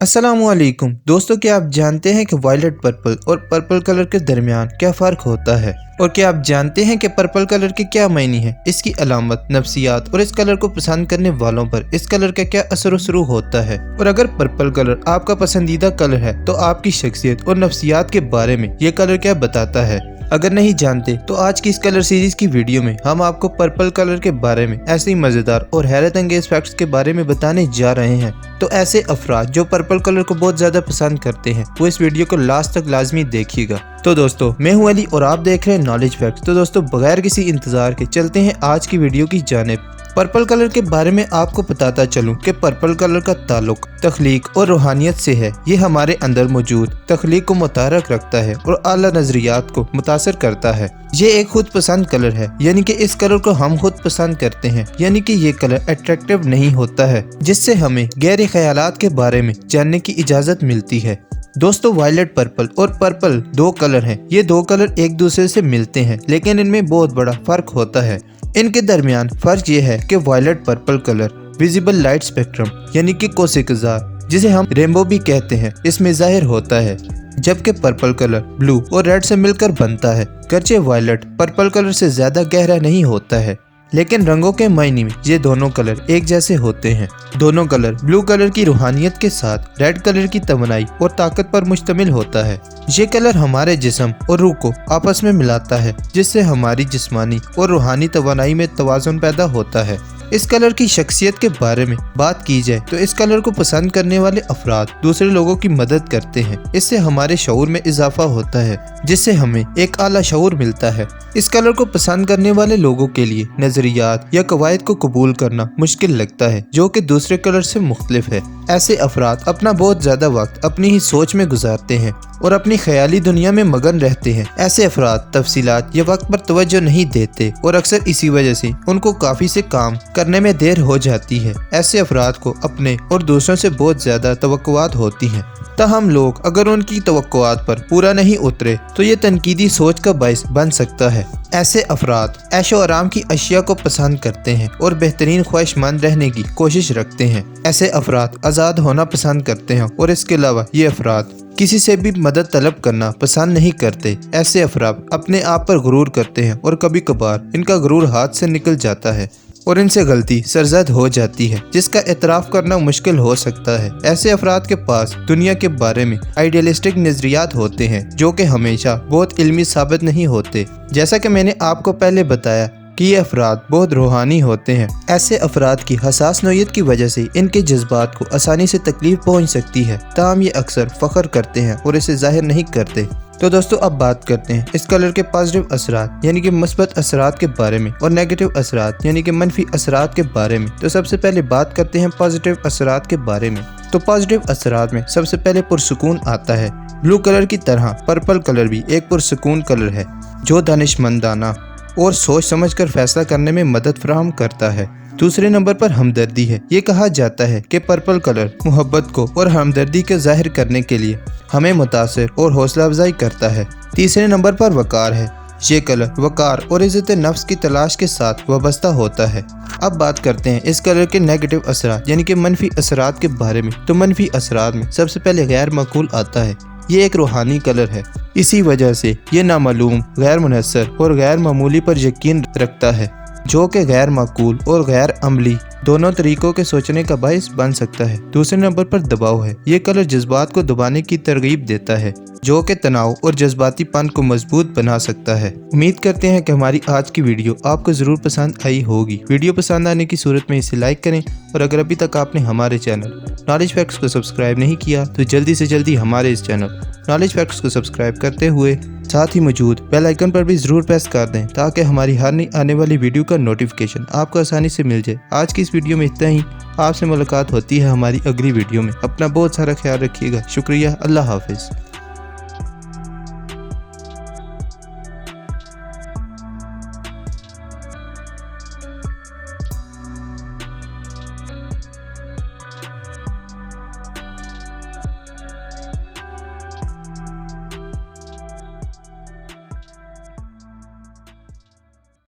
अस्सलामुअलैकुम दोस्तों, क्या आप जानते हैं कि वायलेट पर्पल और पर्पल कलर के दरमियान क्या फ़र्क होता है? और क्या आप जानते हैं कि पर्पल कलर के क्या मायने हैं, इसकी अलामत, नफ्सियात और इस कलर को पसंद करने वालों पर इस कलर का क्या असर शुरू होता है? और अगर पर्पल कलर आपका पसंदीदा कलर है तो आपकी शख्सियत और नफ्सियात के बारे में ये कलर क्या बताता है? अगर नहीं जानते तो आज की इस कलर सीरीज की वीडियो में हम आपको पर्पल कलर के बारे में ऐसे ही मजेदार और हैरत अंगेज फैक्ट्स के बारे में बताने जा रहे हैं। तो ऐसे अफराद जो पर्पल कलर को बहुत ज्यादा पसंद करते हैं वो इस वीडियो को लास्ट तक लाजमी देखिएगा। तो दोस्तों, मैं हूं अली और आप देख रहे हैं नॉलेज फैक्ट्स। तो दोस्तों, बगैर किसी इंतजार के चलते हैं आज की वीडियो की जानिब। पर्पल कलर के बारे में आपको बताता चलूं कि पर्पल कलर का ताल्लुक तख्लीक और रूहानियत से है। ये हमारे अंदर मौजूद तख्लीक को मुतहर्रिक रखता है और आला नजरियात को मुतासर करता है। ये एक खुद पसंद कलर है, यानी कि इस कलर को हम खुद पसंद करते हैं, यानी कि ये कलर अट्रैक्टिव नहीं होता है, जिससे हमें गहरे ख्यालात के बारे में जानने की इजाजत मिलती है। दोस्तों, वायलेट पर्पल और पर्पल दो कलर हैं। ये दो कलर एक दूसरे से मिलते हैं, लेकिन इनमें बहुत बड़ा फर्क होता है। इनके दरमियान फर्क ये है कि violet purple colour visible light spectrum यानी कि कोसिकजार, जिसे हम रेनबो भी कहते हैं, इसमें जाहिर होता है, जबकि पर्पल कलर ब्लू और रेड से मिलकर बनता है। गर्चे वायलेट पर्पल कलर से ज्यादा गहरा नहीं होता है, लेकिन रंगों के मायने में ये दोनों कलर एक जैसे होते हैं। दोनों कलर ब्लू कलर की रूहानियत के साथ रेड कलर की तमन्नाई और ताकत पर मुश्तमिल होता है। ये कलर हमारे जिस्म और रूह को आपस में मिलाता है, जिससे हमारी जिस्मानी और रूहानी तवानाई में तवाज़ुन पैदा होता है। इस कलर की शख्सियत के बारे में बात की जाए तो इस कलर को पसंद करने वाले अफराद दूसरे लोगों की मदद करते हैं। इससे हमारे शऊर में इजाफा होता है, जिससे हमें एक आला शऊर मिलता है। इस कलर को पसंद करने वाले लोगों के लिए नजरियात या कवायद को कबूल करना मुश्किल लगता है, जो कि दूसरे कलर से मुख्तलिफ है। ऐसे अफराद अपना बहुत ज्यादा वक्त अपनी ही सोच में गुजारते हैं और अपनी ख्याली दुनिया में मगन रहते हैं। ऐसे अफराद तफसीलात या वक्त पर तवज्जो नहीं देते और अक्सर इसी वजह से उनको काफी से काम करने में देर हो जाती है। ऐसे अफराद को अपने और दूसरों से बहुत ज्यादा तवक्कुआत होती हैं। ताहम लोग अगर उनकी तवक्कुआत पर पूरा नहीं उतरे तो ये तनकीदी सोच का बायस बन सकता है। ऐसे अफराद ऐशो आराम की अशिया को पसंद करते हैं और बेहतरीन ख्वाहिशमंद रहने की कोशिश रखते हैं। ऐसे अफराद आज़ाद होना पसंद करते हैं और इसके अलावा ये अफराद किसी से भी मदद तलब करना पसंद नहीं करते। ऐसे अफराद अपने आप पर गुरूर करते हैं और कभी कभार इनका गुरूर हाथ से निकल जाता है और इनसे गलती सरजद हो जाती है, जिसका एतराफ़ करना मुश्किल हो सकता है। ऐसे अफराद के पास दुनिया के बारे में आइडियलिस्टिक नजरियात होते हैं, जो कि हमेशा बहुत इल्मी साबित नहीं होते। जैसा कि मैंने आपको पहले बताया कि ये अफराद बहुत रूहानी होते हैं। ऐसे अफराद की हसास नौयत की वजह से इनके जज्बात को आसानी से तकलीफ पहुँच सकती है, ताहम ये अक्सर फ़ख्र करते हैं और इसे जाहिर नहीं करते। तो दोस्तों, अब बात करते हैं इस कलर के पॉजिटिव असरात यानी कि मुस्बत असरात के बारे में और नेगेटिव असरात यानी कि मनफी असरात के बारे में। तो सबसे पहले बात करते हैं पॉजिटिव असरात के बारे में। तो पॉजिटिव असरात में सबसे पहले पुरसुकून आता है। ब्लू कलर की तरह पर्पल कलर भी एक पुरसुकून कलर है, जो दानिशमंदाना और सोच समझकर फैसला करने में मदद फराहम करता है। दूसरे नंबर पर हमदर्दी है। ये कहा जाता है कि पर्पल कलर मोहब्बत को और हमदर्दी के जाहिर करने के लिए हमें मुतासिर और हौसला अफजाई करता है। तीसरे नंबर पर वकार है। ये कलर वकार और इज़्ज़त नफ्स की तलाश के साथ वाबस्ता होता है। अब बात करते हैं इस कलर के नेगेटिव असरात यानी कि मनफी असरात के बारे में। तो मनफी असरात में सबसे पहले गैर माकूल आता है। ये एक रूहानी कलर है, इसी वजह से ये नामालूम, गैर मुनस्सर और गैर मामूली पर यकीन रखता है, जो कि गैर माकूल और गैर अमली दोनों तरीकों के सोचने का बायस बन सकता है। दूसरे नंबर पर दबाव है। ये कलर जज्बात को दबाने की तरगीब देता है, जो कि तनाव और जज्बातीपन को मजबूत बना सकता है। उम्मीद करते हैं कि हमारी आज की वीडियो आपको ज़रूर पसंद आई होगी। वीडियो पसंद आने की सूरत में इसे लाइक करें और अगर अभी तक आपने हमारे चैनल नॉलेज फैक्ट्स को सब्सक्राइब नहीं किया तो जल्दी से जल्दी हमारे इस चैनल नॉलेज फैक्ट्स को सब्सक्राइब करते हुए साथ ही मौजूद बेल आइकन पर भी ज़रूर प्रेस कर दें, ताकि हमारी हर नई आने वाली वीडियो का नोटिफिकेशन आपको आसानी से मिल जाए। आज की इस वीडियो में इतना ही। आपसे मुलाकात होती है हमारी अगली वीडियो में। अपना बहुत सारा ख्याल रखिएगा। शुक्रिया। अल्लाह हाफिज़।